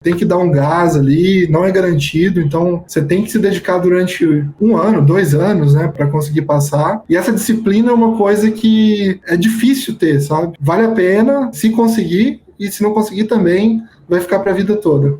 tem que dar um gás ali, não é garantido, então você tem que se dedicar durante 1 ano, 2 anos, né, para conseguir passar. E essa disciplina é uma coisa que é difícil ter, sabe? Vale a pena se conseguir, e se não conseguir também, vai ficar para a vida toda.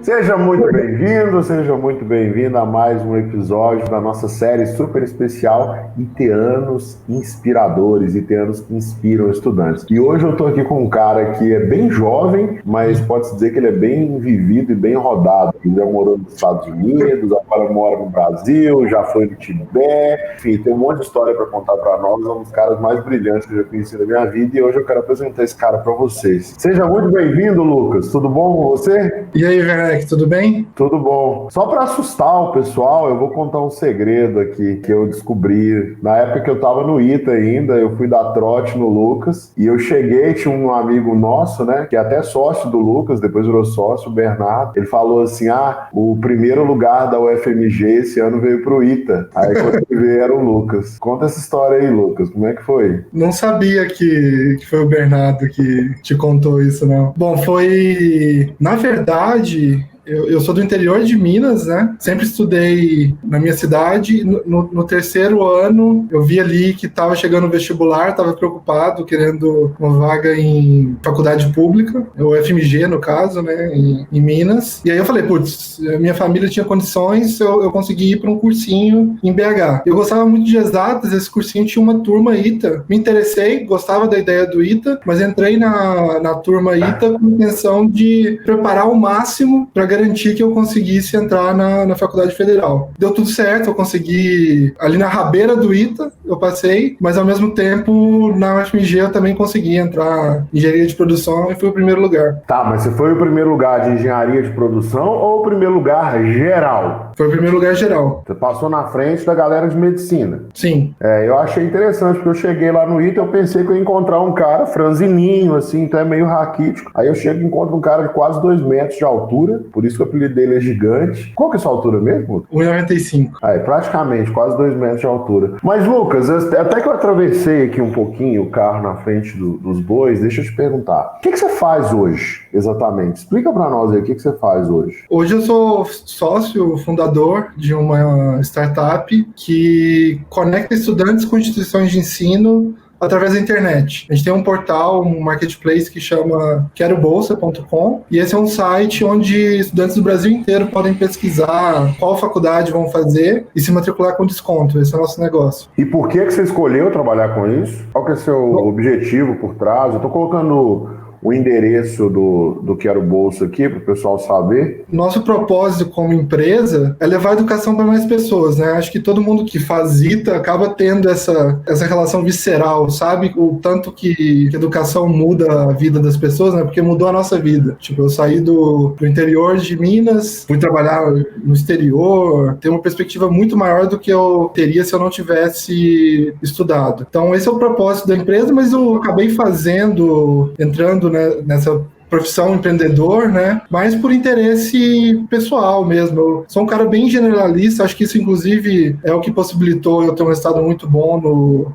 Seja muito bem-vindo, seja muito bem-vinda a mais um episódio da nossa série super especial Iteanos Inspiradores, Iteanos que inspiram estudantes. E hoje eu estou aqui com um cara que é bem jovem, mas pode-se dizer que ele é bem vivido e bem rodado. Ele já morou nos Estados Unidos, agora mora no Brasil, já foi no Tibete, enfim, tem um monte de história para contar para nós, é um dos caras mais brilhantes que eu já conheci na minha vida, e hoje eu quero apresentar esse cara para vocês. Seja muito bem-vindo, Lucas. Tudo bom com você? E aí, Werneck, tudo bem? Tudo bom. Só para assustar o pessoal, eu vou contar um segredo aqui que eu descobri. Na época que eu estava no ITA ainda, eu fui dar trote no Lucas e eu cheguei, tinha um amigo nosso, né, que é até sócio do Lucas, depois virou sócio, o Bernardo. Ele falou assim, o primeiro lugar da UFMG esse ano veio pro ITA. Aí quando ele veio era o Lucas. Conta essa história aí, Lucas, como é que foi? Não sabia que foi o Bernardo que te contou isso, não. Bom, foi... Na verdade... Eu sou do interior de Minas, né? Sempre estudei na minha cidade. No terceiro ano, eu vi ali que estava chegando o vestibular, estava preocupado, querendo uma vaga em faculdade pública, o FMG, no caso, né? Em Minas. E aí eu falei, putz, minha família tinha condições, eu consegui ir para um cursinho em BH. Eu gostava muito de exatas, esse cursinho tinha uma turma ITA. Me interessei, gostava da ideia do ITA, mas entrei na turma ITA com a intenção de preparar ao máximo para garantir que eu conseguisse entrar na Faculdade Federal. Deu tudo certo, eu consegui ali na rabeira do ITA, eu passei, mas ao mesmo tempo na UFMG eu também consegui entrar em engenharia de produção e fui o primeiro lugar. Tá, mas você foi o primeiro lugar de engenharia de produção ou o primeiro lugar geral? Foi o primeiro lugar geral. Você passou na frente da galera de medicina. Sim. Eu achei interessante, porque eu cheguei lá no ITA, eu pensei que eu ia encontrar um cara franzininho, assim, então é meio raquítico. Aí eu chego e encontro um cara de quase 2 metros de altura, por isso que o apelido dele é gigante. Qual que é a sua altura mesmo? 1,95. Praticamente, quase 2 metros de altura. Mas, Lucas, até que eu atravessei aqui um pouquinho o carro na frente dos bois, deixa eu te perguntar. O que você faz hoje, exatamente? Explica pra nós aí, o que você faz hoje? Hoje eu sou sócio fundador de uma startup que conecta estudantes com instituições de ensino através da internet. A gente tem um portal, um marketplace que chama querobolsa.com, e esse é um site onde estudantes do Brasil inteiro podem pesquisar qual faculdade vão fazer e se matricular com desconto. Esse é o nosso negócio. E por que você escolheu trabalhar com isso? Qual que é o seu objetivo por trás? Eu estou colocando o endereço do Quero Bolsa aqui para o pessoal saber. Nosso propósito como empresa é levar a educação para mais pessoas, né? Acho que todo mundo que faz ITA acaba tendo essa relação visceral, sabe? O tanto que educação muda a vida das pessoas, né? Porque mudou a nossa vida. Tipo, eu saí do interior de Minas, fui trabalhar no exterior, ter uma perspectiva muito maior do que eu teria se eu não tivesse estudado. Então, esse é o propósito da empresa, mas eu acabei entrando nessa profissão empreendedor, né? Mas por interesse pessoal mesmo. Eu sou um cara bem generalista, acho que isso, inclusive, é o que possibilitou eu ter um resultado muito bom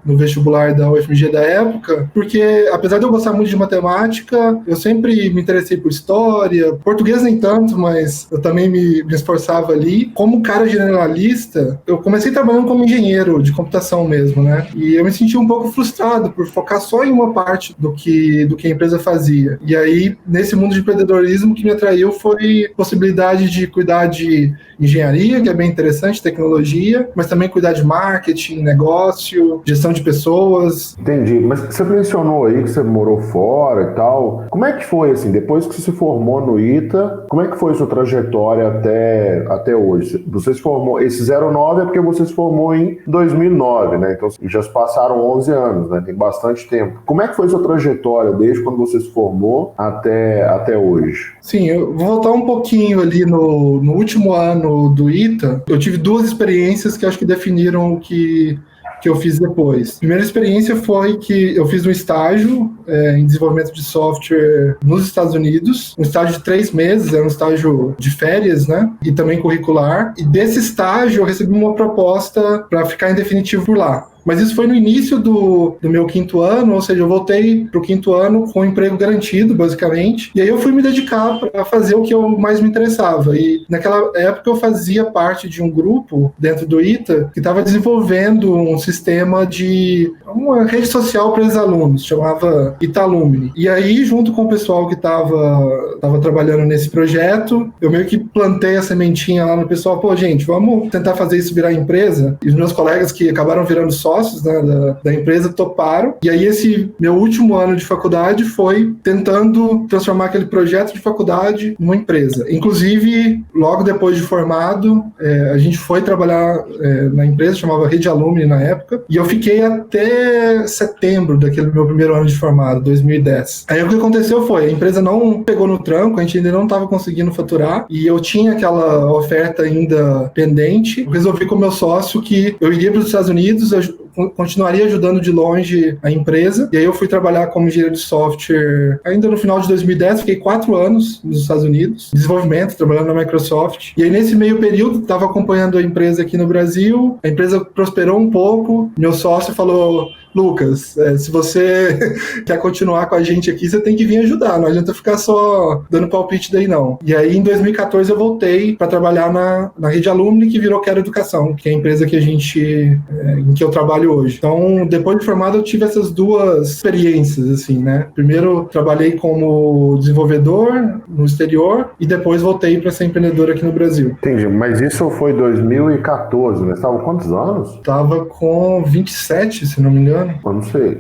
no vestibular da UFMG da época, porque, apesar de eu gostar muito de matemática, eu sempre me interessei por história, português nem tanto, mas eu também me esforçava ali. Como cara generalista, eu comecei trabalhando como engenheiro de computação mesmo, né? E eu me senti um pouco frustrado por focar só em uma parte do que a empresa fazia. E aí, nesse mundo de empreendedorismo, que me atraiu foi a possibilidade de cuidar de engenharia, que é bem interessante, tecnologia, mas também cuidar de marketing, negócio, gestão de pessoas. Entendi, mas você mencionou aí que você morou fora e tal. Como é que foi, assim, depois que você se formou no ITA, como é que foi a sua trajetória até hoje? Você se formou, esse 09 é porque você se formou em 2009, né? Então já se passaram 11 anos, né? Tem bastante tempo. Como é que foi a sua trajetória desde quando você se formou até hoje? Sim, eu vou voltar um pouquinho ali no último ano do ITA. Eu tive 2 experiências que acho que definiram o que que eu fiz depois. A primeira experiência foi que eu fiz um estágio em desenvolvimento de software nos Estados Unidos, um estágio de 3 meses, era um estágio de férias, né? E também curricular. E desse estágio eu recebi uma proposta para ficar em definitivo por lá. Mas isso foi no início do meu 5º ano, ou seja, eu voltei para o 5º ano com um emprego garantido, basicamente. E aí eu fui me dedicar para fazer o que eu mais me interessava. E naquela época eu fazia parte de um grupo dentro do ITA que estava desenvolvendo um sistema de uma rede social para os alunos, chamava Italumni. E aí, junto com o pessoal que estava trabalhando nesse projeto, eu meio que plantei a sementinha lá no pessoal, pô, gente, vamos tentar fazer isso virar empresa. E os meus colegas que acabaram virando sócios, né, da empresa toparam. E aí esse meu último ano de faculdade foi tentando transformar aquele projeto de faculdade numa empresa. Inclusive, logo depois de formado, a gente foi trabalhar na empresa, chamava Rede Alumni na época, e eu fiquei até setembro daquele meu primeiro ano de formado, 2010. Aí o que aconteceu foi, a empresa não pegou no tranco, a gente ainda não estava conseguindo faturar, e eu tinha aquela oferta ainda pendente. Eu resolvi com o meu sócio que eu iria para os Estados Unidos, eu continuaria ajudando de longe a empresa, e aí eu fui trabalhar como engenheiro de software ainda no final de 2010, fiquei 4 anos nos Estados Unidos, desenvolvimento, trabalhando na Microsoft, e aí nesse meio período estava acompanhando a empresa aqui no Brasil, a empresa prosperou um pouco, meu sócio falou: Lucas, se você quer continuar com a gente aqui, você tem que vir ajudar, não adianta ficar só dando palpite daí não. E aí em 2014 eu voltei para trabalhar na Rede Alumni, que virou Quero Educação, que é a empresa que em que eu trabalho hoje. Então, depois de formado, eu tive essas duas experiências, assim, né? Primeiro, trabalhei como desenvolvedor no exterior e depois voltei para ser empreendedor aqui no Brasil. Entendi, mas isso foi 2014, né? Você estava com quantos anos? Estava com 27, se não me engano. Eu não sei.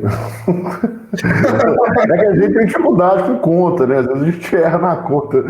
É que a gente tem dificuldade com conta, né? Às vezes a gente erra na conta.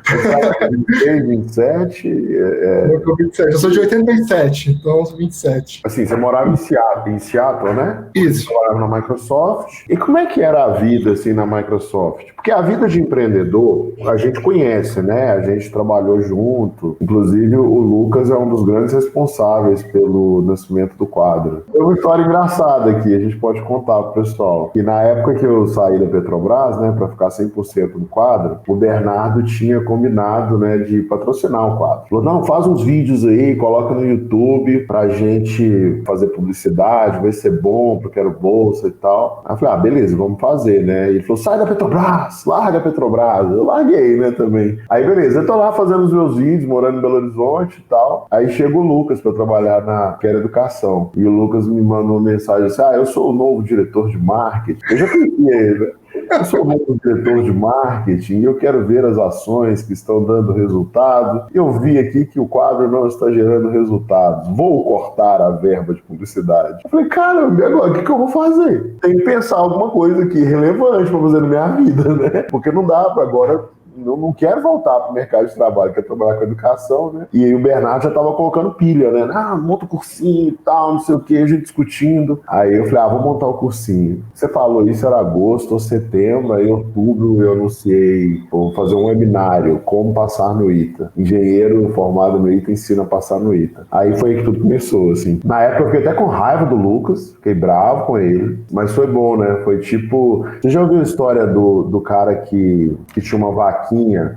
Você tá com 26, 27? Eu tô com 27. Eu sou de 87, então 27. Assim, você morava em Seattle, né? Isso. Você morava na Microsoft. E como é que era a vida, assim, na Microsoft? Porque a vida de empreendedor, a gente conhece, né? A gente trabalhou junto. Inclusive, o Lucas é um dos grandes responsáveis pelo nascimento do quadro. Tem uma história engraçada aqui, a gente pode contar pro pessoal. E na época que eu saí da Petrobras, né, para ficar 100% no quadro, o Bernardo tinha combinado, né, de patrocinar o quadro. Falou: não, faz uns vídeos aí, coloca no YouTube pra gente fazer publicidade, vai ser bom, porque era bolsa e tal. Aí eu falei: ah, beleza, vamos fazer, né? E ele falou: sai da Petrobras, larga a Petrobras. Eu larguei, né, também. Aí beleza, eu tô lá fazendo os meus vídeos, morando em Belo Horizonte e tal. Aí chega o Lucas pra trabalhar na Quero Educação. E o Lucas me mandou uma mensagem assim: ah, eu sou o novo diretor de marketing. Eu já conhecia ele, né? Eu sou o novo diretor de marketing e eu quero ver as ações que estão dando resultado. Eu vi aqui que o quadro não está gerando resultados. Vou cortar a verba de publicidade. Eu falei: caramba, agora o que eu vou fazer? Tenho que pensar alguma coisa aqui relevante para fazer na minha vida, né? Porque não dá para agora. Eu não quero voltar para o mercado de trabalho, quero trabalhar com educação, né? E aí o Bernardo já estava colocando pilha, né? Ah, monta o cursinho e tal, não sei o que, a gente discutindo. Aí eu falei: ah, vou montar o cursinho. Você falou isso, era agosto ou setembro, aí em outubro eu anunciei, vou fazer um webinário, como passar no ITA. Engenheiro formado no ITA ensina a passar no ITA. Aí foi aí que tudo começou, assim. Na época eu fiquei até com raiva do Lucas, fiquei bravo com ele, mas foi bom, né? Foi tipo... Você já ouviu a história do cara que tinha uma vaquinha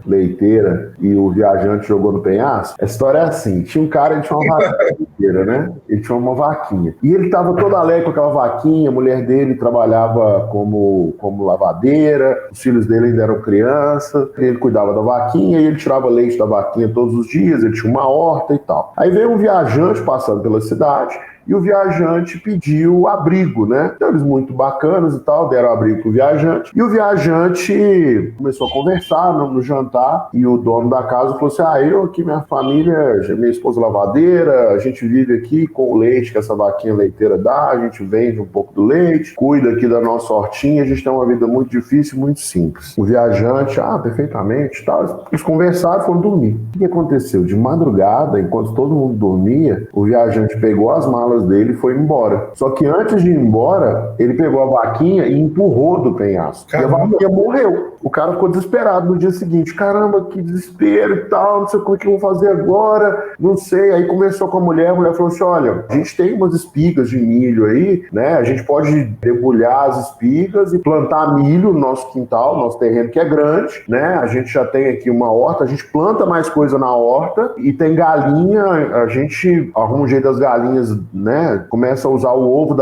leiteira e o viajante jogou no penhasco? A história é assim: tinha um cara, ele tinha uma vaquinha leiteira, né? Ele tinha uma vaquinha. E ele tava todo alegre com aquela vaquinha, a mulher dele trabalhava como lavadeira, os filhos dele ainda eram crianças, ele cuidava da vaquinha e ele tirava leite da vaquinha todos os dias, ele tinha uma horta e tal. Aí veio um viajante passando pela cidade, e o viajante pediu abrigo, né? Então eles muito bacanas e tal, deram abrigo pro viajante. E o viajante começou a conversar no jantar, e o dono da casa falou assim: ah, eu aqui, minha família, minha esposa lavadeira, a gente vive aqui com o leite que essa vaquinha leiteira dá, a gente vende um pouco do leite, cuida aqui da nossa hortinha, a gente tem uma vida muito difícil e muito simples. O viajante: ah, perfeitamente, tal. Eles conversaram e foram dormir. O que aconteceu? De madrugada, enquanto todo mundo dormia, o viajante pegou as malas reservas dele e foi embora. Só que antes de ir embora, ele pegou a vaquinha e empurrou do penhasco. Caramba. E a vaquinha morreu. O cara ficou desesperado no dia seguinte. Caramba, que desespero e tal, não sei como é que eu vou fazer agora, não sei. Aí começou com a mulher falou assim, olha, a gente tem umas espigas de milho aí, né? A gente pode debulhar as espigas e plantar milho no nosso quintal, nosso terreno que é grande, né? A gente já tem aqui uma horta, a gente planta mais coisa na horta e tem galinha, a gente arruma um jeito das galinhas, né? Começa a usar o ovo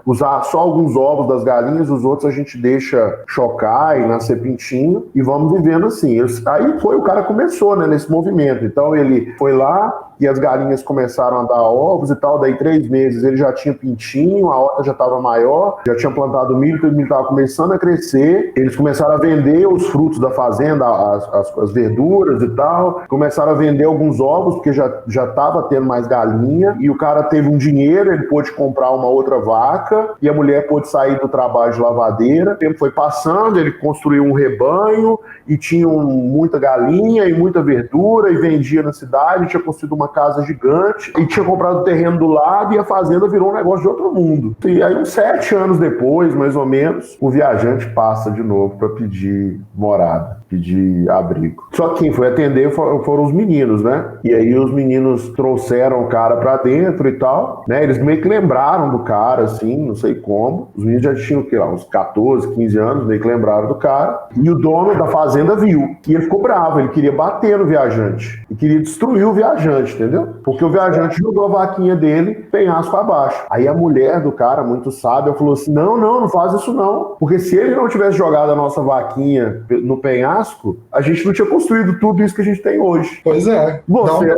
usar só alguns ovos das galinhas, os outros a gente deixa chocar e nascer pintinho e vamos vivendo assim. Aí o cara começou, né, nesse movimento. Então ele foi lá e as galinhas começaram a dar ovos e tal, daí 3 meses ele já tinha pintinho, a horta já estava maior, já tinha plantado milho, o milho estava começando a crescer, eles começaram a vender os frutos da fazenda, as verduras e tal, começaram a vender alguns ovos, porque já estava tendo mais galinha, e o cara teve um dinheiro, ele pôde comprar uma outra vaca, e a mulher pôde sair do trabalho de lavadeira, o tempo foi passando, ele construiu um rebanho, e tinha muita galinha e muita verdura, e vendia na cidade, tinha construído uma casa gigante, e tinha comprado o terreno do lado, e a fazenda virou um negócio de outro mundo. E aí, uns 7 anos depois, mais ou menos, o viajante passa de novo para pedir morada, pedir abrigo. Só que quem foi atender foram os meninos, né? E aí os meninos trouxeram o cara pra dentro e tal, né? Eles meio que lembraram do cara, assim, não sei como. Os meninos já tinham, sei lá, uns 14, 15 anos, meio que lembraram do cara. E o dono da fazenda viu. E ele ficou bravo, ele queria bater no viajante. E queria destruir o viajante, entendeu? Porque o viajante jogou a vaquinha dele, penhasco abaixo. Aí a mulher do cara, muito sábia, falou assim, não faz isso não. Porque se ele não tivesse jogado a nossa vaquinha no penhasco, a gente não tinha construído tudo isso que a gente tem hoje. Pois é. Você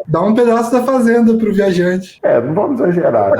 dá um pedaço da fazenda pro viajante. Não vamos exagerar. Né?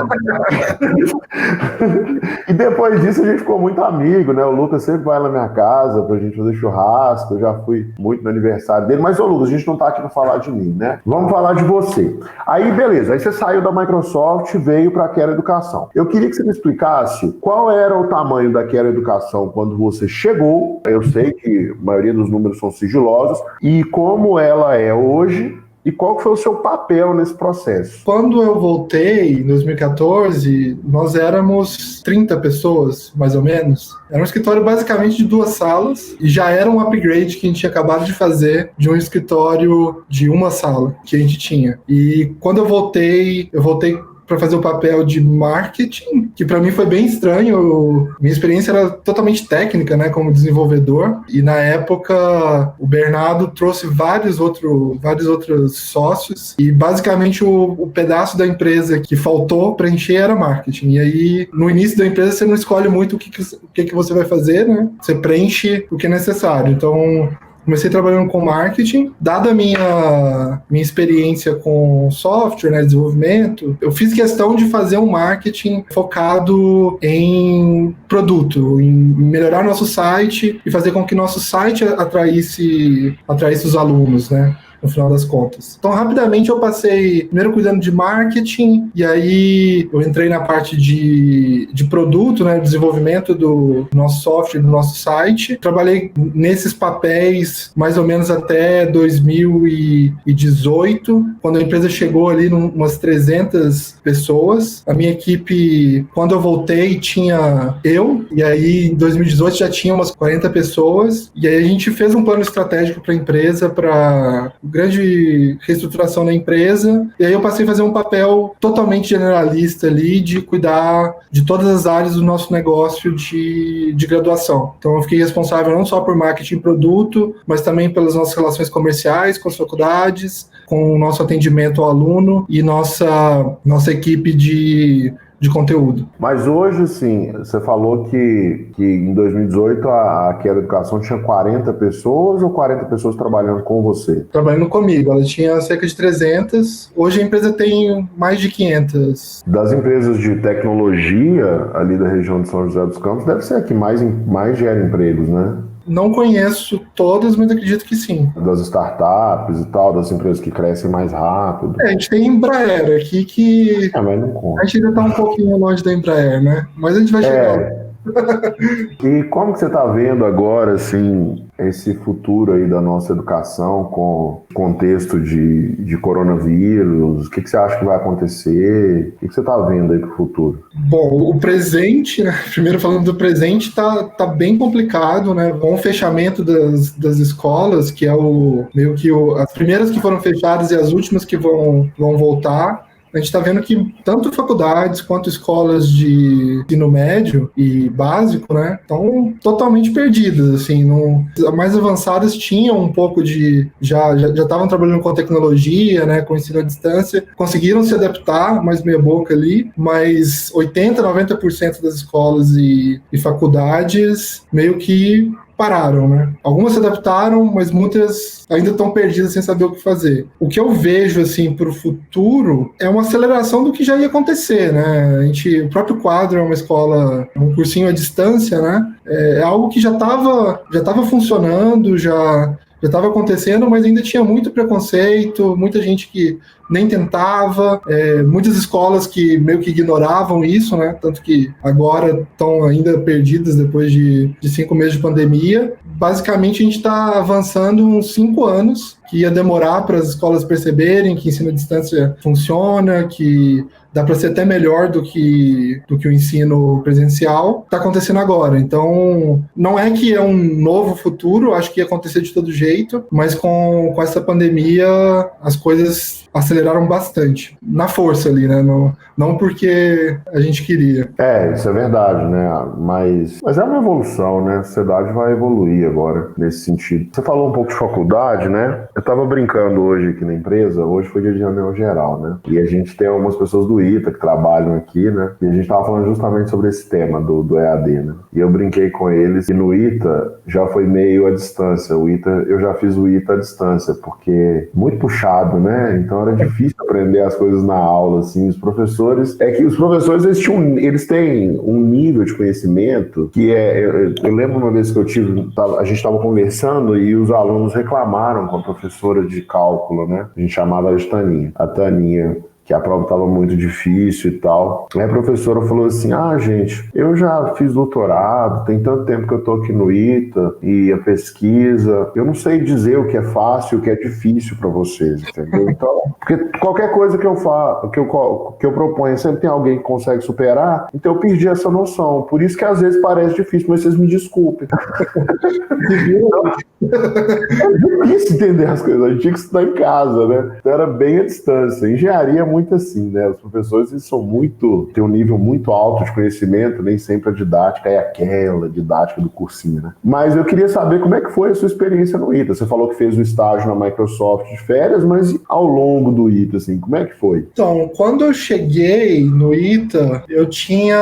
E depois disso a gente ficou muito amigo, né? O Lucas sempre vai na minha casa pra gente fazer churrasco, eu já fui muito no aniversário dele, mas ô Lucas, a gente não tá aqui pra falar de mim, né? Vamos falar de você. Aí, beleza, aí você saiu da Microsoft e veio pra Quero Educação. Eu queria que você me explicasse qual era o tamanho da Quero Educação quando você chegou. Eu sei que a maioria dos números são sigilosos, e como ela é hoje, e qual foi o seu papel nesse processo? Quando eu voltei, em 2014, nós éramos 30 pessoas, mais ou menos. Era um escritório basicamente de 2 salas, e já era um upgrade que a gente tinha acabado de fazer de um escritório de 1 sala que a gente tinha. E quando eu voltei para fazer o papel de marketing, que para mim foi bem estranho. Minha experiência era totalmente técnica, né, como desenvolvedor, e na época o Bernardo trouxe vários outros sócios, e basicamente o pedaço da empresa que faltou preencher era marketing. E aí, no início da empresa, você não escolhe muito o que você vai fazer, né? Você preenche o que é necessário. Então, comecei trabalhando com marketing. Dada a minha experiência com software, né, desenvolvimento, eu fiz questão de fazer um marketing focado em produto, em melhorar nosso site e fazer com que nosso site atraísse os alunos, né? No final das contas. Então, rapidamente eu passei primeiro cuidando de marketing, e aí eu entrei na parte de produto, né, desenvolvimento do nosso software, do nosso site. Trabalhei nesses papéis mais ou menos até 2018, quando a empresa chegou ali umas 300 pessoas. A minha equipe, quando eu voltei, tinha eu, e aí em 2018 já tinha umas 40 pessoas, e aí a gente fez um plano estratégico para a empresa, para grande reestruturação da empresa, e aí eu passei a fazer um papel totalmente generalista ali, de cuidar de todas as áreas do nosso negócio de graduação. Então eu fiquei responsável não só por marketing e produto, mas também pelas nossas relações comerciais com as faculdades, com o nosso atendimento ao aluno e nossa equipe de conteúdo. Mas hoje, sim, você falou que em 2018 a Quero Educação tinha 40 pessoas ou 40 pessoas trabalhando com você? Trabalhando comigo, ela tinha cerca de 300, hoje a empresa tem mais de 500. Das empresas de tecnologia ali da região de São José dos Campos, deve ser a que mais gera empregos, né? Não conheço todas, mas acredito que sim. Das startups e tal, das empresas que crescem mais rápido. A gente tem Embraer aqui que... mas não conta. A gente ainda tá um pouquinho longe da Embraer, né? Mas a gente vai chegar. E como que você está vendo agora, assim, esse futuro aí da nossa educação com contexto de coronavírus? O que você acha que vai acontecer? O que você está vendo aí para o futuro? Bom, o presente, né? Primeiro falando do presente, tá bem complicado, né? Com o fechamento das escolas, que é as primeiras que foram fechadas e as últimas que vão voltar. A gente está vendo que tanto faculdades quanto escolas de ensino médio e básico, né, estão totalmente perdidas, assim, as mais avançadas tinham um pouco já estavam trabalhando com tecnologia, né, com ensino à distância, conseguiram se adaptar, mais meia boca ali, mas 80-90% das escolas e faculdades meio que pararam, né? Algumas se adaptaram, mas muitas ainda estão perdidas sem saber o que fazer. O que eu vejo, assim, para o futuro é uma aceleração do que já ia acontecer, né? O próprio Quadro é uma escola, um cursinho à distância, né? É algo que já estava funcionando, já estava acontecendo, mas ainda tinha muito preconceito, muita gente que nem tentava, muitas escolas que meio que ignoravam isso, né? Tanto que agora estão ainda perdidas depois de 5 meses de pandemia. Basicamente, a gente está avançando uns 5 anos, que ia demorar para as escolas perceberem que ensino à distância funciona, que dá para ser até melhor do que o ensino presencial, está acontecendo agora. Então, não é que é um novo futuro, acho que ia acontecer de todo jeito, mas com essa pandemia, as coisas aceleraram bastante, na força ali, né? Não porque a gente queria. Isso é verdade, né? Mas é uma evolução, né? A sociedade vai evoluir agora, nesse sentido. Você falou um pouco de faculdade, né? Eu tava brincando hoje aqui na empresa, hoje foi dia de reunião geral, né? E a gente tem algumas pessoas do ITA que trabalham aqui, né? E a gente tava falando justamente sobre esse tema do EAD, né? E eu brinquei com eles, e no ITA já foi meio à distância. Eu já fiz o ITA à distância, porque muito puxado, né? Então era difícil aprender as coisas na aula, assim. Os professores eles têm um nível de conhecimento que eu lembro uma vez que a gente estava conversando e os alunos reclamaram com a professora de cálculo, né? A gente chamava ela de Taninha. A Taninha, que a prova estava muito difícil e tal. Aí a professora falou assim, gente, eu já fiz doutorado, tem tanto tempo que eu tô aqui no ITA, e a pesquisa, eu não sei dizer o que é fácil e o que é difícil para vocês, entendeu? Então, porque qualquer coisa que eu proponho, sempre tem alguém que consegue superar, então eu perdi essa noção. Por isso que às vezes parece difícil, mas vocês me desculpem. É difícil entender as coisas, a gente tinha que estudar em casa, né? Então era bem à distância. Engenharia é muito assim, né? Os professores eles têm um nível muito alto de conhecimento, nem sempre a didática é aquela didática do cursinho, né? Mas eu queria saber como é que foi a sua experiência no ITA. Você falou que fez o estágio na Microsoft de férias, mas ao longo do ITA, assim, como é que foi? Então, quando eu cheguei no ITA, eu tinha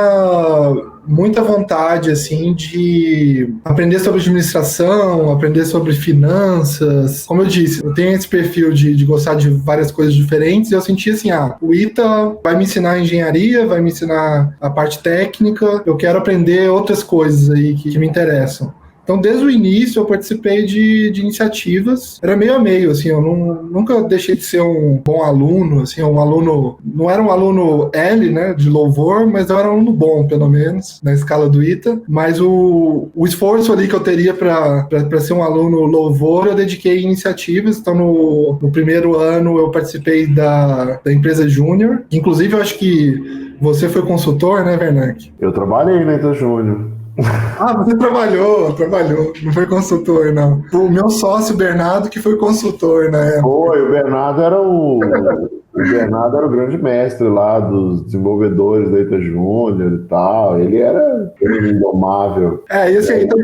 muita vontade, assim, de aprender sobre administração, aprender sobre finanças. Como eu disse, eu tenho esse perfil de gostar de várias coisas diferentes, e eu senti assim, o ITA vai me ensinar engenharia, vai me ensinar a parte técnica, eu quero aprender outras coisas aí que me interessam. Então, desde o início, eu participei de iniciativas. Era meio a meio, assim, eu nunca deixei de ser um bom aluno, assim, não era um aluno L, né, de louvor, mas eu era um aluno bom, pelo menos, na escala do ITA. Mas o esforço ali que eu teria para ser um aluno louvor, eu dediquei em iniciativas. Então, no primeiro ano, eu participei da empresa Júnior. Inclusive, eu acho que você foi consultor, né, Werneck? Eu trabalhei na ITA Júnior. Você trabalhou, não foi consultor, não. O meu sócio, Bernardo, que foi consultor na época. Foi, o Bernardo era o grande mestre lá dos desenvolvedores da ITA Júnior e tal. Ele era indomável. E assim, então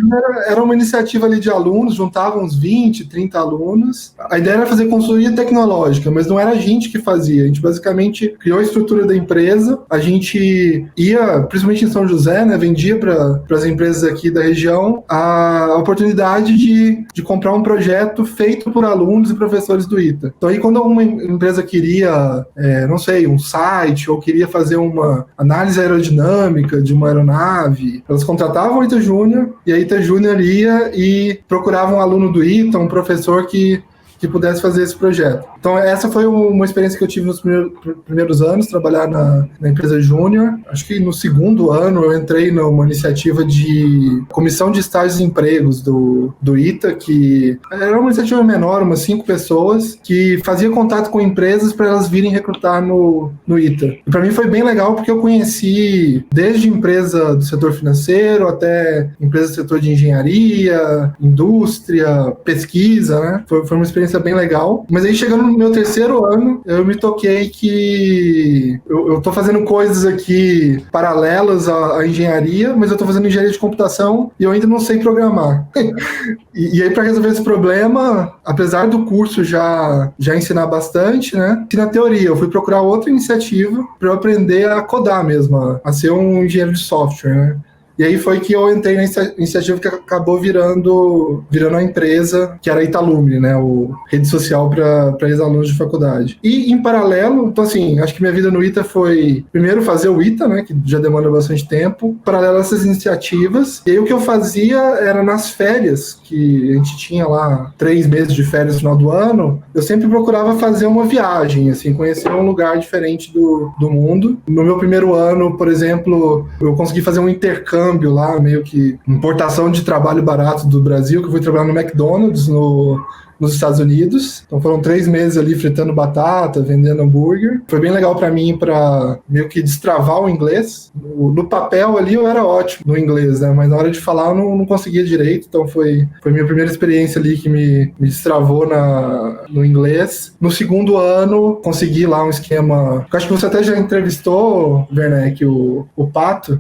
era uma iniciativa ali de alunos, juntavam uns 20, 30 alunos. A ideia era fazer consultoria tecnológica, mas não era a gente que fazia. A gente basicamente criou a estrutura da empresa. A gente ia, principalmente em São José, né, vendia para as empresas aqui da região a oportunidade de comprar um projeto feito por alunos e professores do ITA. Então aí quando alguma empresa queria, não sei, um site, ou queria fazer uma análise aerodinâmica de uma aeronave, elas contratavam o ITA Júnior, e a ITA Júnior ia e procurava um aluno do ITA, um professor que que pudesse fazer esse projeto. Então essa foi uma experiência que eu tive nos primeiros anos, trabalhar na empresa Júnior. Acho que no segundo ano eu entrei numa iniciativa de comissão de estágios e empregos do ITA, que era uma iniciativa menor, umas 5 pessoas, que fazia contato com empresas para elas virem recrutar no ITA. E para mim foi bem legal porque eu conheci desde empresa do setor financeiro até empresa do setor de engenharia, indústria, pesquisa, né? Foi uma experiência bem legal. Mas aí chegando no meu terceiro ano, eu me toquei que eu tô fazendo coisas aqui paralelas à engenharia, mas eu tô fazendo engenharia de computação e eu ainda não sei programar. E aí, para resolver esse problema, apesar do curso já ensinar bastante, né? Que na teoria eu fui procurar outra iniciativa para eu aprender a codar mesmo, a ser um engenheiro de software, né? E aí foi que eu entrei na iniciativa que acabou virando a empresa, que era a Italumni, né? O rede social para ex-alunos de faculdade. E, em paralelo, então assim, acho que minha vida no ITA foi, primeiro, fazer o ITA, né? Que já demanda bastante tempo. Paralelo a essas iniciativas. E aí o que eu fazia era nas férias, que a gente tinha lá 3 meses de férias no final do ano, eu sempre procurava fazer uma viagem, assim, conhecer um lugar diferente do mundo. No meu primeiro ano, por exemplo, eu consegui fazer um intercâmbio lá, meio que importação de trabalho barato do Brasil, que eu fui trabalhar no McDonald's nos Estados Unidos. Então foram 3 meses ali fritando batata, vendendo hambúrguer. Foi bem legal para mim, para meio que destravar o inglês. No papel ali eu era ótimo no inglês, né? Mas na hora de falar eu não conseguia direito. Então foi minha primeira experiência ali que me destravou no inglês. No segundo ano consegui lá um esquema. Eu acho que você até já entrevistou, Werneck, o Pato.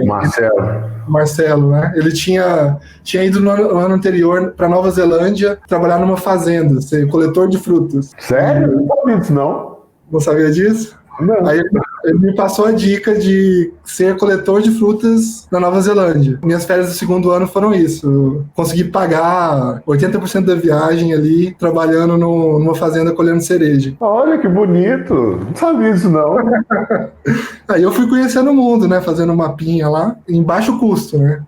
O Marcelo, né? Ele tinha ido no ano anterior para Nova Zelândia trabalhar numa fazenda, ser coletor de frutas. Sério? Não sabia disso, não. Não sabia disso? Não. Aí ele me passou a dica de ser coletor de frutas na Nova Zelândia. Minhas férias do segundo ano foram isso. Eu consegui pagar 80% da viagem ali, trabalhando numa fazenda colhendo cereja. Olha que bonito. Não sabia isso, não. Aí eu fui conhecendo o mundo, né? Fazendo um mapinha lá, em baixo custo, né?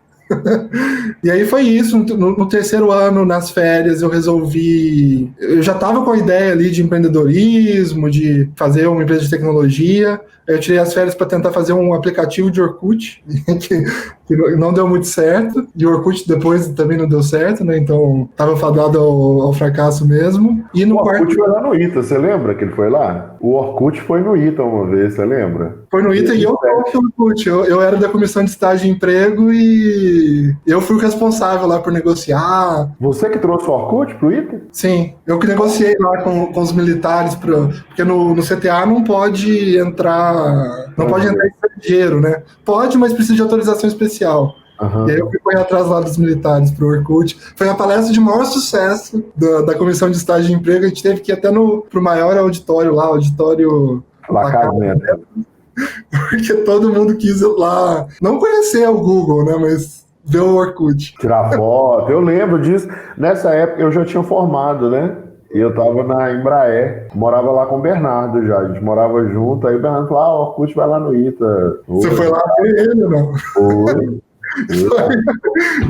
E aí foi isso. No terceiro ano, nas férias, eu resolvi. Eu já estava com a ideia ali de empreendedorismo, de fazer uma empresa de tecnologia. Eu tirei as férias para tentar fazer um aplicativo de Orkut, que não deu muito certo. E o Orkut depois também não deu certo, né? Então estava fadado ao fracasso mesmo. E no o Orkut foi lá no ITA, você lembra que ele foi lá? O Orkut foi no ITA uma vez, você lembra? Foi no ITA e eu trouxe o Orkut. Eu era da comissão de estágio e emprego e eu fui o responsável lá por negociar. Você que trouxe o Orkut pro ITA? Sim, eu que negociei lá com os militares, porque no CTA não pode entrar estrangeiro, né? Pode, mas precisa de autorização especial. Uhum. E aí eu fui correr atrás lá dos militares pro Orkut. Foi a palestra de maior sucesso da comissão de estágio e emprego. A gente teve que ir até pro maior auditório lá, auditório La Casa, porque todo mundo quis ir lá, não conhecer o Google, né? Mas ver o Orkut. Tirar foto, eu lembro disso. Nessa época eu já tinha formado, né? E eu tava na Embraer, morava lá com o Bernardo já, a gente morava junto, aí o Bernardo falou, o Orkut vai lá no ITA. Você foi lá ver ele ou não? Foi.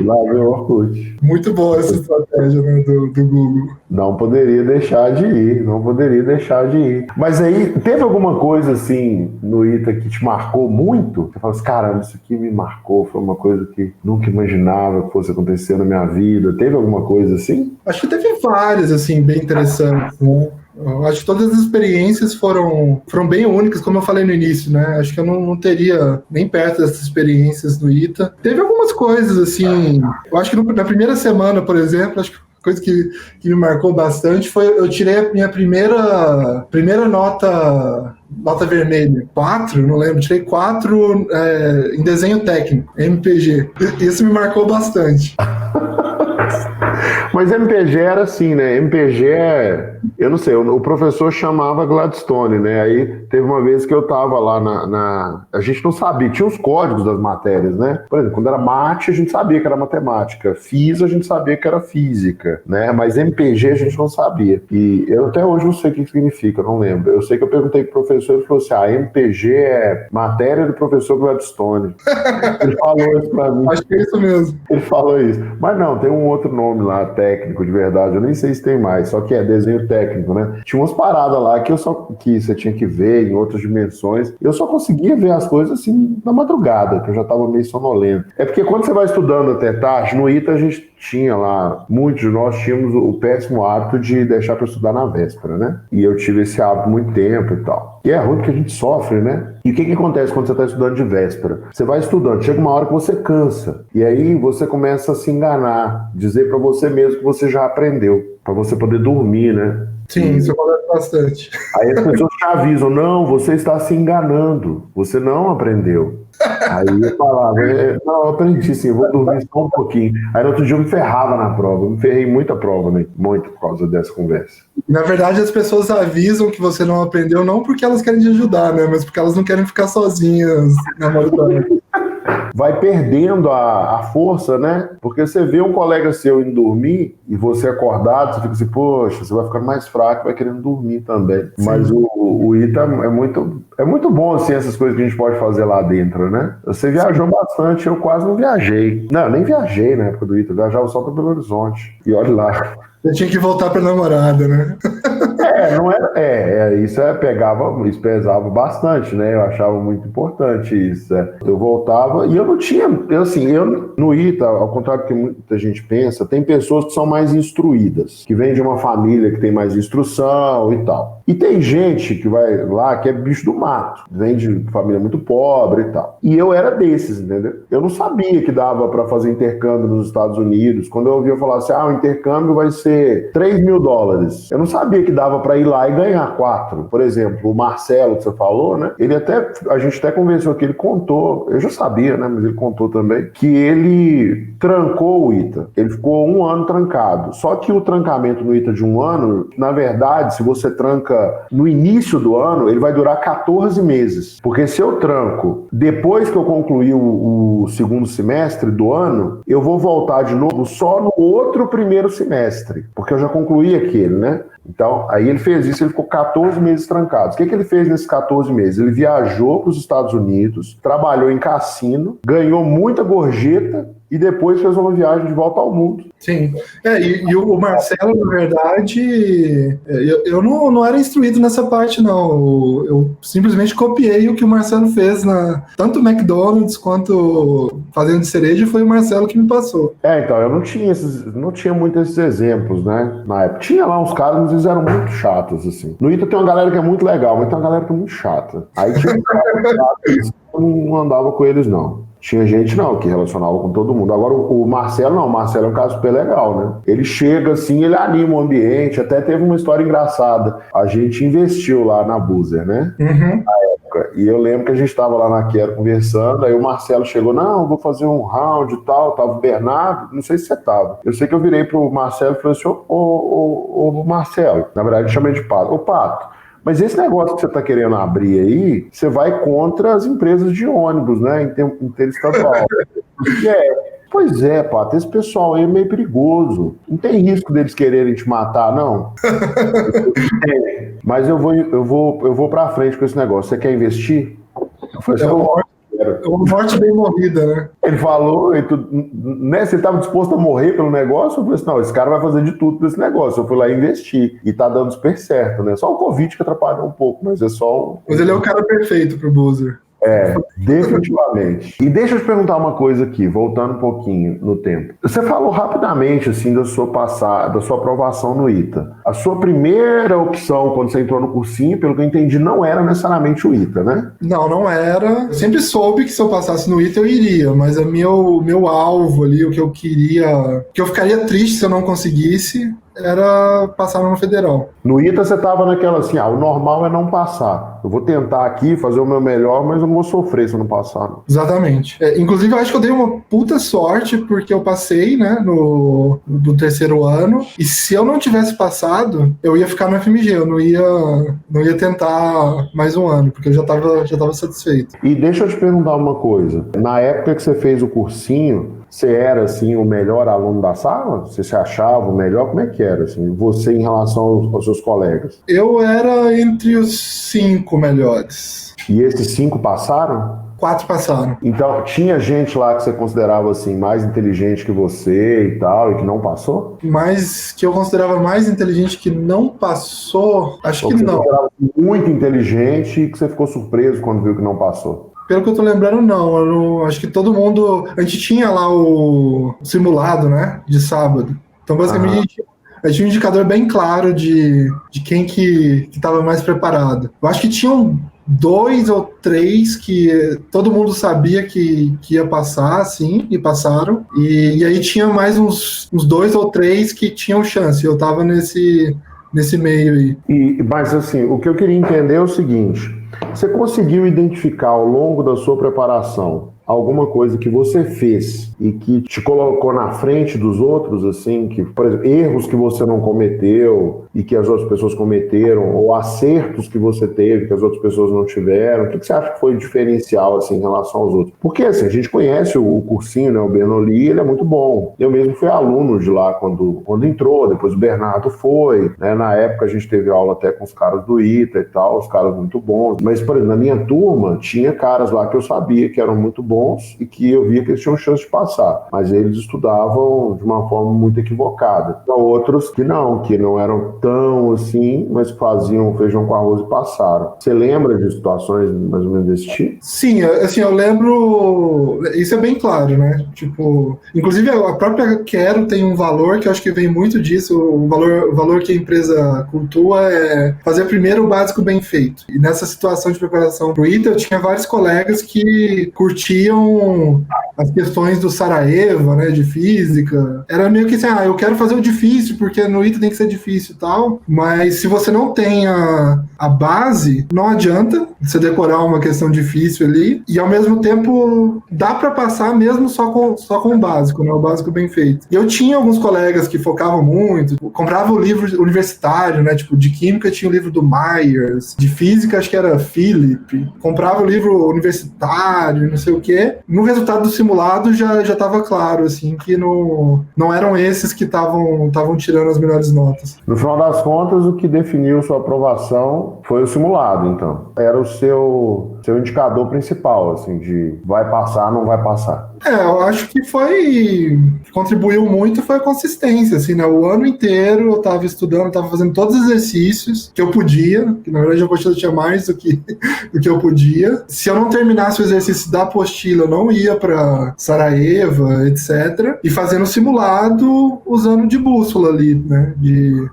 Lá ver o Orkut. Muito boa essa estratégia, né, do Google. Não poderia deixar de ir. Mas aí, teve alguma coisa assim no ITA que te marcou muito? Você fala assim, caramba, isso aqui me marcou, foi uma coisa que nunca imaginava que fosse acontecer na minha vida. Teve alguma coisa assim? Acho que teve várias, assim, bem interessantes, né? Eu acho que todas as experiências foram bem únicas, como eu falei no início, né? Acho que eu não teria nem perto dessas experiências no ITA. Teve algumas coisas, assim... Eu acho que na primeira semana, por exemplo, acho que a coisa que me marcou bastante foi... Eu tirei a minha primeira nota vermelha. 4, não lembro. Tirei 4 em desenho técnico, MPG. Isso me marcou bastante. Mas MPG era assim, né? MPG Eu não sei, o professor chamava Gladstone, né? Aí teve uma vez que eu tava lá a gente não sabia, tinha os códigos das matérias, né? Por exemplo, quando era mate, a gente sabia que era matemática. FIS, a gente sabia que era física, né? Mas MPG a gente não sabia. E eu até hoje não sei o que significa, eu não lembro. Eu sei que eu perguntei pro professor, ele falou assim, MPG é matéria do professor Gladstone. Ele falou isso pra mim. Acho que é isso mesmo. Ele falou isso. Mas não, tem um outro nome lá, técnico, de verdade. Eu nem sei se tem mais, só que é desenho técnico, né? Tinha umas paradas lá que você tinha que ver em outras dimensões. Eu só conseguia ver as coisas assim na madrugada, que eu já tava meio sonolento. É porque quando você vai estudando até tarde, no ITA a gente tinha lá, muitos de nós tínhamos o péssimo hábito de deixar para estudar na véspera, né? E eu tive esse hábito muito tempo e tal. E é ruim porque a gente sofre, né? E o que acontece quando você está estudando de véspera? Você vai estudando, chega uma hora que você cansa. E aí você começa a se enganar, dizer para você mesmo que você já aprendeu, para você poder dormir, né? Sim, isso acontece bastante. Aí as pessoas te avisam, não, você está se enganando, você não aprendeu. Aí eu falava, não, eu aprendi sim, eu vou dormir só um pouquinho. Aí no outro dia eu me ferrava na prova, eu me ferrei muita prova, né? Muito por causa dessa conversa. Na verdade, as pessoas avisam que você não aprendeu, não porque elas querem te ajudar, né? Mas porque elas não querem ficar sozinhas na madrugada. Vai perdendo a força, né? Porque você vê um colega seu indo dormir e você acordado, você fica assim, poxa, você vai ficando mais fraco, vai querendo dormir também. Sim. Mas o ITA é muito bom, assim, essas coisas que a gente pode fazer lá dentro, né? Você viajou bastante, eu quase não viajei. Não, eu nem viajei na época do ITA, eu viajava só para Belo Horizonte. E olha lá. Eu tinha que voltar pra namorada, né? Não era. Isso pesava bastante, né? Eu achava muito importante isso. Eu voltava e eu não tinha. Eu no ITA, ao contrário do que muita gente pensa, tem pessoas que são mais instruídas, que vêm de uma família que tem mais instrução e tal. E tem gente que vai lá que é bicho do mato, vem de família muito pobre e tal. E eu era desses, entendeu? Eu não sabia que dava para fazer intercâmbio nos Estados Unidos. Quando eu ouvia falar assim, o intercâmbio vai ser $3.000. Eu não sabia que dava para ir lá e ganhar 4. Por exemplo, o Marcelo, que você falou, né? A gente até conversou que ele contou, eu já sabia, né? Mas ele contou também, que ele trancou o ITA. Ele ficou 1 ano trancado. Só que o trancamento no ITA de 1 ano, na verdade, se você tranca no início do ano, ele vai durar 14 meses. Porque se eu tranco depois que eu concluir o segundo semestre do ano, eu vou voltar de novo só no outro primeiro semestre. Porque eu já concluí aquele, né? Então, aí ele fez isso, ele ficou 14 meses trancado. O que ele fez nesses 14 meses? Ele viajou para os Estados Unidos, trabalhou em cassino, ganhou muita gorjeta e depois fez uma viagem de volta ao mundo. Sim. E o Marcelo, na verdade, eu não era instruído nessa parte, não. Eu simplesmente copiei o que o Marcelo fez tanto no McDonald's quanto Fazenda de Cereja, foi o Marcelo que me passou. Então, eu não tinha muitos esses exemplos, né? Na época. Tinha lá uns caras, mas eles eram muito chatos, assim. No ITA tem uma galera que é muito legal, mas tem uma galera que é muito chata. Aí tinha um cara chato, eu não andava com eles, não. Tinha gente, que relacionava com todo mundo. Agora, o Marcelo, não. O Marcelo é um cara super legal, né? Ele chega assim, ele anima o ambiente. Até teve uma história engraçada. A gente investiu lá na Buzer, né? Uhum. Na época. E eu lembro que a gente estava lá na Quero conversando. Aí o Marcelo chegou, não, vou fazer um round e tal. Tava o Bernardo, não sei se você tava. Eu sei que eu virei pro Marcelo e falei assim, ô Marcelo. Na verdade, eu chamei de Pato. Ô, Pato. Mas esse negócio que você está querendo abrir aí, você vai contra as empresas de ônibus, né? Interestadual. Pois é, Pato, esse pessoal aí é meio perigoso. Não tem risco deles quererem te matar, não? Mas eu vou pra frente com esse negócio. Você quer investir? Eu falei assim, é uma morte bem morrida, né? Ele falou, né, você estava disposto a morrer pelo negócio? Eu falei assim, não, esse cara vai fazer de tudo para esse negócio. Eu fui lá e investi. E tá dando super certo, né? Só o Covid que atrapalhou um pouco, mas é só... Mas ele é o cara perfeito pro Buzer. Definitivamente. E deixa eu te perguntar uma coisa aqui, voltando um pouquinho no tempo. Você falou rapidamente, assim, da sua aprovação no ITA. A sua primeira opção, quando você entrou no cursinho, pelo que eu entendi, não era necessariamente o ITA, né? Não era. Eu sempre soube que se eu passasse no ITA eu iria, mas o meu alvo ali, o que eu queria, que eu ficaria triste se eu não conseguisse, era passar no federal. No ITA você estava naquela assim, o normal é não passar. Eu vou tentar aqui fazer o meu melhor, mas eu não vou sofrer se eu não passar. Não. Exatamente. Inclusive, eu acho que eu dei uma puta sorte, porque eu passei, né, do terceiro ano, e se eu não tivesse passado, eu ia ficar no FMG, eu não ia tentar mais um ano, porque eu já tava satisfeito. E deixa eu te perguntar uma coisa. Na época que você fez o cursinho, você era, assim, o melhor aluno da sala? Você se achava o melhor? Como é que era, assim, você em relação aos seus colegas? Eu era entre os 5 melhores. E esses 5 passaram? 4 passaram. Então, tinha gente lá que você considerava, assim, mais inteligente que você e tal, e que não passou? Mas que eu considerava mais inteligente que não passou, acho Ou que que não. você considerava muito inteligente e que você ficou surpreso quando viu que não passou? Pelo que eu tô lembrando, não. Acho que todo mundo... A gente tinha lá o simulado, né? De sábado. Então, basicamente, a gente tinha um indicador bem claro de quem que tava mais preparado. Eu acho que tinham 2 ou 3 que todo mundo sabia que ia passar, assim, e passaram. E aí tinha mais uns 2 ou 3 que tinham chance. Eu tava nesse meio aí. Mas, assim, o que eu queria entender é o seguinte... Você conseguiu identificar ao longo da sua preparação alguma coisa que você fez e que te colocou na frente dos outros, assim, que, por exemplo, erros que você não cometeu e que as outras pessoas cometeram, ou acertos que você teve que as outras pessoas não tiveram? O que você acha que foi diferencial, assim, em relação aos outros? Porque, assim, a gente conhece o cursinho, né, o Bernoulli, ele é muito bom. Eu mesmo fui aluno de lá quando entrou, depois o Bernardo foi, né, na época a gente teve aula até com os caras do ITA e tal, os caras muito bons. Mas, por exemplo, na minha turma, tinha caras lá que eu sabia que eram muito bons e que eu via que eles tinham chance de passar, mas eles estudavam de uma forma muito equivocada. Então, outros que não eram tão assim, mas faziam feijão com arroz e passaram. Você lembra de situações mais ou menos desse tipo? Sim, assim, eu lembro... Isso é bem claro, né? Tipo, inclusive a própria Quero tem um valor que eu acho que vem muito disso, o valor que a empresa cultua é fazer primeiro o básico bem feito. E nessa situação de preparação pro ITA, eu tinha vários colegas que curtiam as questões do Saraiva, né, de física. Era meio que assim, eu quero fazer o difícil, porque no ITA tem que ser difícil e tal, mas se você não tem a base, não adianta você decorar uma questão difícil ali, e ao mesmo tempo dá para passar mesmo só com o básico, né, o básico bem feito. E eu tinha alguns colegas que focavam muito, compravam o livro universitário, né, tipo, de química tinha o livro do Myers, de física acho que era Philip, comprava o livro universitário, não sei o quê. No resultado do simulado já estava claro, assim, que não eram esses que estavam tirando as melhores notas. No final das contas, o que definiu sua aprovação foi o simulado, então. Era o seu indicador principal, assim, de vai passar, não vai passar. Eu acho que contribuiu muito foi a consistência, assim, né? O ano inteiro eu tava estudando, tava fazendo todos os exercícios que eu podia, que na verdade a apostila tinha mais do que eu podia. Se eu não terminasse o exercício da apostila, eu não ia para Saraiva, etc. E fazendo simulado, usando de bússola ali, né?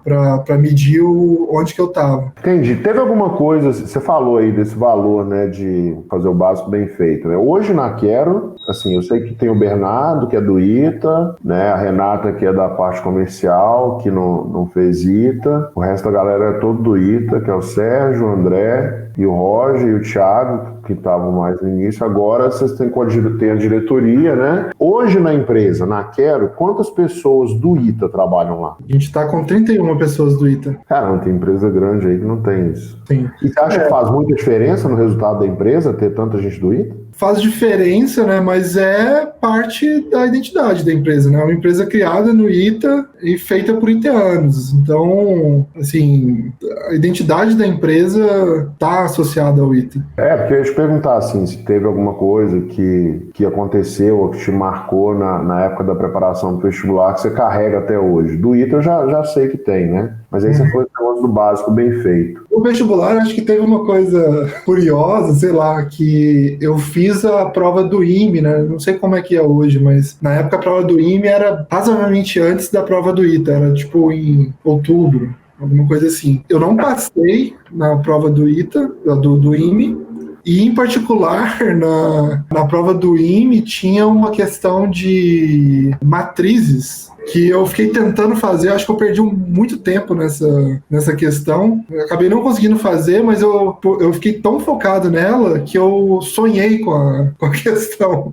Para medir onde que eu tava. Entendi. Teve alguma coisa, você falou aí desse valor, né, de fazer o básico bem feito, né? Hoje na Quero, assim, eu sei que tem o Bernardo, que é do ITA, né? A Renata, que é da parte comercial, que não fez ITA. O resto da galera é todo do ITA, que é o Sérgio, o André, e o Roger e o Thiago, que estavam mais no início. Agora vocês têm a diretoria, né? Hoje na empresa, na Quero, quantas pessoas do ITA trabalham lá? A gente tá com 31 pessoas do ITA. Caramba, tem empresa grande aí que não tem isso. Sim. E você acha que faz muita diferença no resultado da empresa ter tanta gente do ITA? Faz diferença, né? Mas é parte da identidade da empresa, né? É uma empresa criada no ITA e feita por itanos. Então, assim, a identidade da empresa está associada ao ITA. Porque eu ia te perguntar, assim, se teve alguma coisa que aconteceu ou que te marcou na época da preparação do vestibular que você carrega até hoje. Do ITA eu já sei que tem, né? Mas aí você foi o negócio do básico bem feito. O vestibular, acho que teve uma coisa curiosa, sei lá, que eu fiz a prova do IME, né? Não sei como é que é hoje, mas na época a prova do IME era razoavelmente antes da prova do ITA, era tipo em outubro, alguma coisa assim. Eu não passei na prova do ITA, do IME, e em particular na prova do IME tinha uma questão de matrizes que eu fiquei tentando fazer, acho que eu perdi muito tempo nessa questão. Eu acabei não conseguindo fazer, mas eu fiquei tão focado nela que eu sonhei com a questão.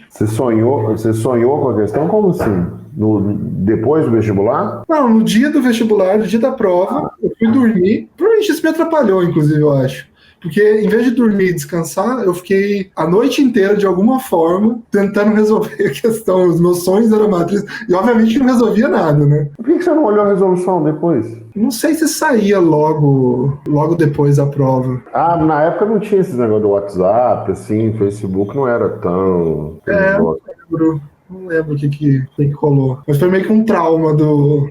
Você sonhou com a questão? Como assim? Depois do vestibular? Não, no dia do vestibular, no dia da prova, eu fui dormir. Provavelmente isso me atrapalhou, inclusive, eu acho. Porque em vez de dormir e descansar, eu fiquei a noite inteira, de alguma forma, tentando resolver a questão. Os meus sonhos eram matriz. E obviamente não resolvia nada, né? Por que você não olhou a resolução depois? Não sei se saía logo depois da prova. Ah, na época não tinha esse negócio do WhatsApp, assim, Facebook não era tão... Não lembro o que rolou. Mas foi meio que um trauma do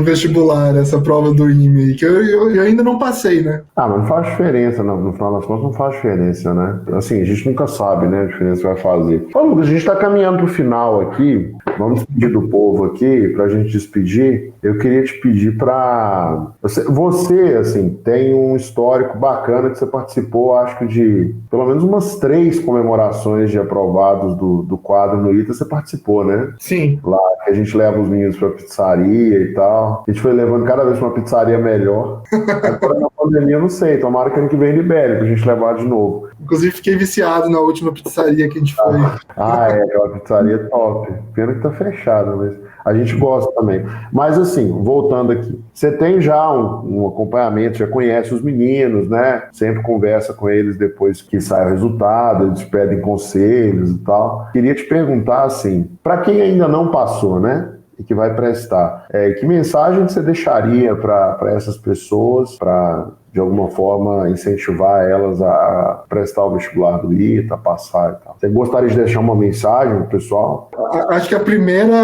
vestibular, essa prova do IME, que eu ainda não passei, né? Ah, mas não faz diferença, no final das contas não faz diferença, né? Assim, a gente nunca sabe, né, a diferença que vai fazer. Ô, Lucas, a gente tá caminhando pro final aqui, vamos despedir do povo aqui, pra gente despedir. Eu queria te pedir pra... Você, assim, tem um histórico bacana que você participou, acho que de pelo menos umas 3 comemorações de aprovados do quadro no ITA, você participou, né? Sim. Lá que a gente leva os meninos pra pizzaria e tal. A gente foi levando cada vez pra uma pizzaria melhor. Agora na pandemia, eu não sei. Tomara que ano que vem libere pra gente levar de novo. Inclusive, fiquei viciado na última pizzaria que a gente foi. Aquela pizzaria top. Pena que tá fechada, mas a gente gosta também. Mas assim, voltando aqui. Você tem já um acompanhamento, já conhece os meninos, né? Sempre conversa com eles depois que sai o resultado, eles pedem conselhos e tal. Queria te perguntar, assim, para quem ainda não passou, né? E que vai prestar, que mensagem você deixaria para essas pessoas, para de alguma forma incentivar elas a prestar o vestibular do ITA, a passar e tal? Você gostaria de deixar uma mensagem pro pessoal? Acho que a primeira,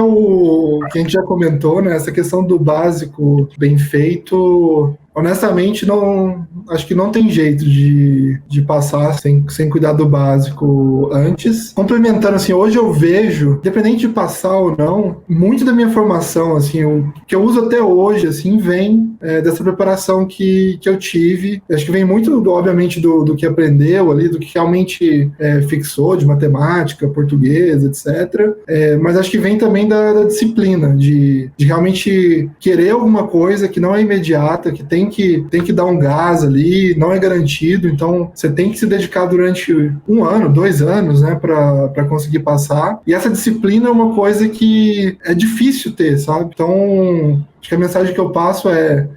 que a gente já comentou, né? Essa questão do básico bem feito. Honestamente, acho que não tem jeito de passar sem cuidar do básico antes. Complementando, assim, hoje eu vejo, independente de passar ou não, muito da minha formação, assim, o que eu uso até hoje, assim, vem dessa preparação que eu tive. Acho que vem muito, obviamente, do que aprendeu ali, do que realmente fixou de matemática, português, etc. Mas acho que vem também da disciplina, de realmente querer alguma coisa que não é imediata, que tem que dar um gás ali, não é garantido, então você tem que se dedicar durante 1 ano, 2 anos, né, para conseguir passar. E essa disciplina é uma coisa que é difícil ter, sabe? Então, acho que a mensagem que eu passo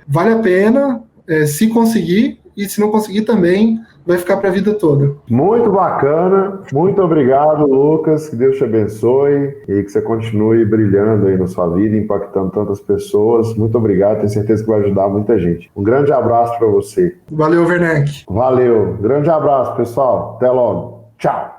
vale a pena se conseguir, e se não conseguir também, vai ficar para a vida toda. Muito bacana, muito obrigado, Lucas, que Deus te abençoe e que você continue brilhando aí na sua vida, impactando tantas pessoas. Muito obrigado, tenho certeza que vai ajudar muita gente. Um grande abraço para você. Valeu, Werneck. Valeu, grande abraço, pessoal, até logo, tchau.